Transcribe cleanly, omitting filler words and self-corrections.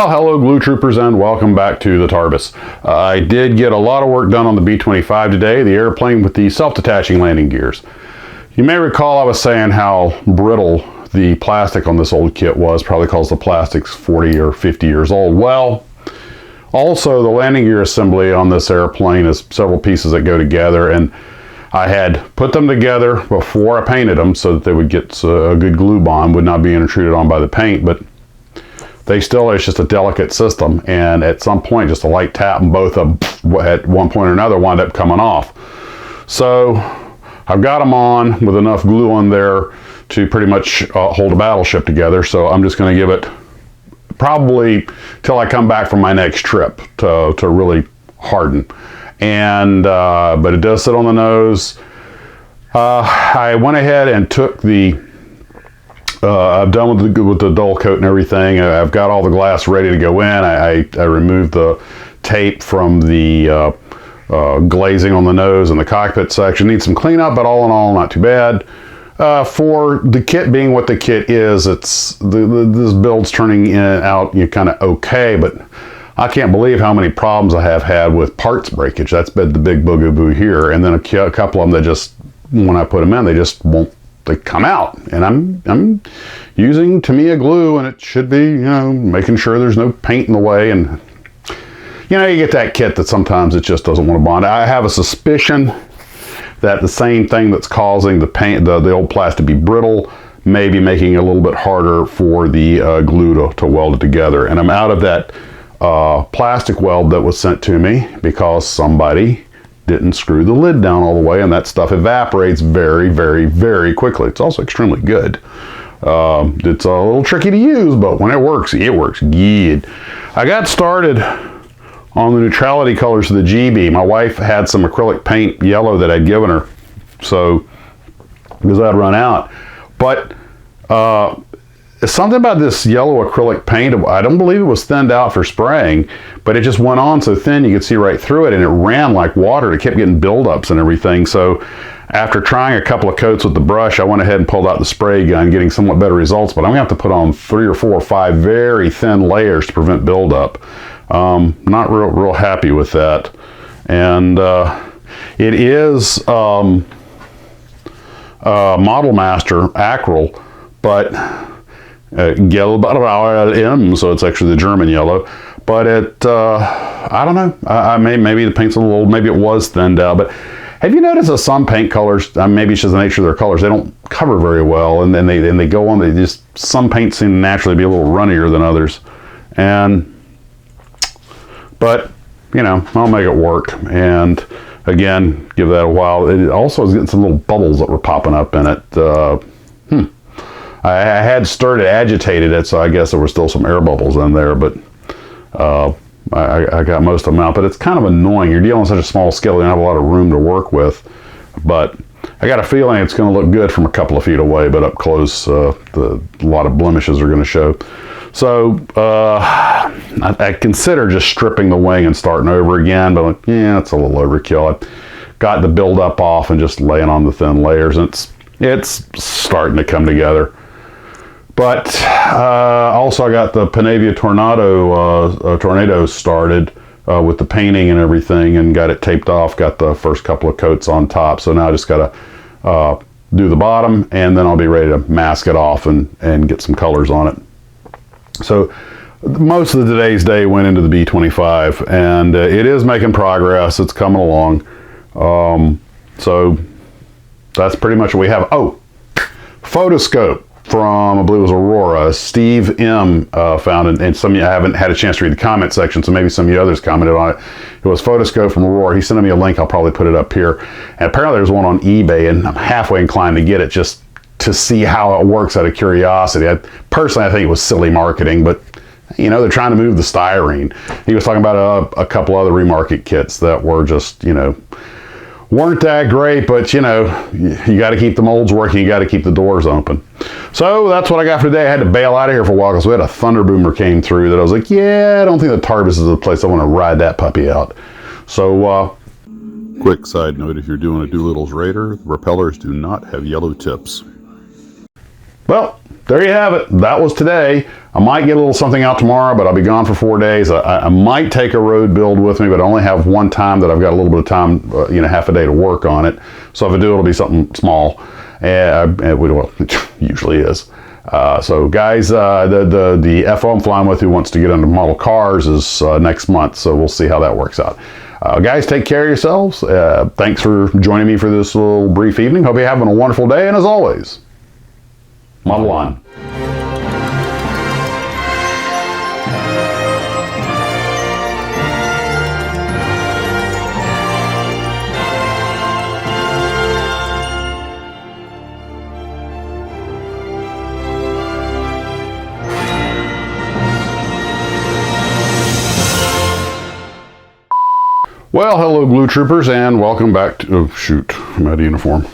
Well, hello Glue Troopers and welcome back to the Tarbus. I did get a lot of work done on the B-25 today, the airplane with the self-detaching landing gears. You may recall I was saying how brittle the plastic on this old kit was, probably because the plastic's 40 or 50 years old. Well, also the landing gear assembly on this airplane is several pieces that go together, and I had put them together before I painted them so that they would get a good glue bond, would not be intruded on by the paint, but they still, it's just a delicate system, and at some point just a light tap and both of them at one point or another wind up coming off. So I've got them on with enough glue on there to pretty much hold a battleship together, so I'm just going to give it probably till I come back from my next trip to really harden. And but it does sit on the nose. I went ahead and took the I'm done with the dull coat and everything. I've got all the glass ready to go in. I removed the tape from the glazing on the nose and the cockpit section. Needs some cleanup, but all in all, not too bad. For the kit being what the kit is, it's this build's turning out kind of okay, but I can't believe how many problems I have had with parts breakage. That's been the big bugaboo here. And then a couple of them that just, when I put them in, they just won't. They come out, and I'm using Tamiya glue, and it should be, making sure there's no paint in the way. And you get that kit that sometimes it just doesn't want to bond. I have a suspicion that the same thing that's causing the paint, the old plastic to be brittle, may be making it a little bit harder for the glue to weld it together. And I'm out of that plastic weld that was sent to me because somebody didn't screw the lid down all the way, and that stuff evaporates very, very, very quickly. It's also extremely good. It's a little tricky to use, but when it works good. I got started on the neutrality colors of the GB. My wife had some acrylic paint yellow that I'd given her, so because I'd run out. But something about this yellow acrylic paint, I don't believe it was thinned out for spraying, but it just went on so thin you could see right through it, and it ran like water. It kept getting buildups and everything. So after trying a couple of coats with the brush, I went ahead and pulled out the spray gun, getting somewhat better results, but I'm gonna have to put on 3 or 4 or 5 very thin layers to prevent buildup. Not real happy with that. And it is Model Master Acryl, but Gelb, so it's actually the German yellow. But it, I don't know. Maybe the paint's a little old. Maybe it was thinned out. But have you noticed that some paint colors, maybe it's just the nature of their colors, they don't cover very well, and then they go on. Some paints seem to naturally be a little runnier than others, but I'll make it work. And again, give that a while. It also is getting some little bubbles that were popping up in it. I had stirred it, agitated it, so I guess there were still some air bubbles in there, but I got most of them out. But it's kind of annoying. You're dealing with such a small scale, you don't have a lot of room to work with. But I got a feeling it's going to look good from a couple of feet away, but up close, a lot of blemishes are going to show. So I consider just stripping the wing and starting over again, but it's a little overkill. I got the buildup off and just laying on the thin layers, and it's starting to come together. But also I got the Panavia Tornado started with the painting and everything, and got it taped off, got the first couple of coats on top. So now I just got to do the bottom, and then I'll be ready to mask it off and get some colors on it. So most of today's day went into the B-25, and it is making progress. It's coming along. So that's pretty much what we have. Oh, photoscope from, I believe it was Aurora. Steve M found it, and some of you, I haven't had a chance to read the comment section, so maybe some of you others commented on it. It was photoscope from Aurora. He sent me a link. I'll probably put it up here. And apparently there's one on eBay, and I'm halfway inclined to get it just to see how it works out of curiosity. Personally, I think it was silly marketing, but they're trying to move the styrene. He was talking about a couple other remarket kits that were just, weren't that great, but you got to keep the molds working, you got to keep the doors open. So that's what I got for today. I had to bail out of here for a while because we had a thunder boomer came through that I was like, I don't think the Tarbus is the place I want to ride that puppy out. So quick side note, if you're doing a Doolittle's Raider, the propellers do not have yellow tips. Well, there you have it. That was today. I might get a little something out tomorrow, but I'll be gone for 4 days. I might take a road build with me, but I only have one time that I've got a little bit of time, half a day to work on it. So if I do, it'll be something small. Well, it usually is. So guys, the FO I'm flying with who wants to get into model cars is next month. So we'll see how that works out. Guys, take care of yourselves. Thanks for joining me for this little brief evening. Hope you're having a wonderful day. And as always, Model on. Well, hello, Glue Troopers, and welcome back to... Oh, shoot. I'm out of uniform.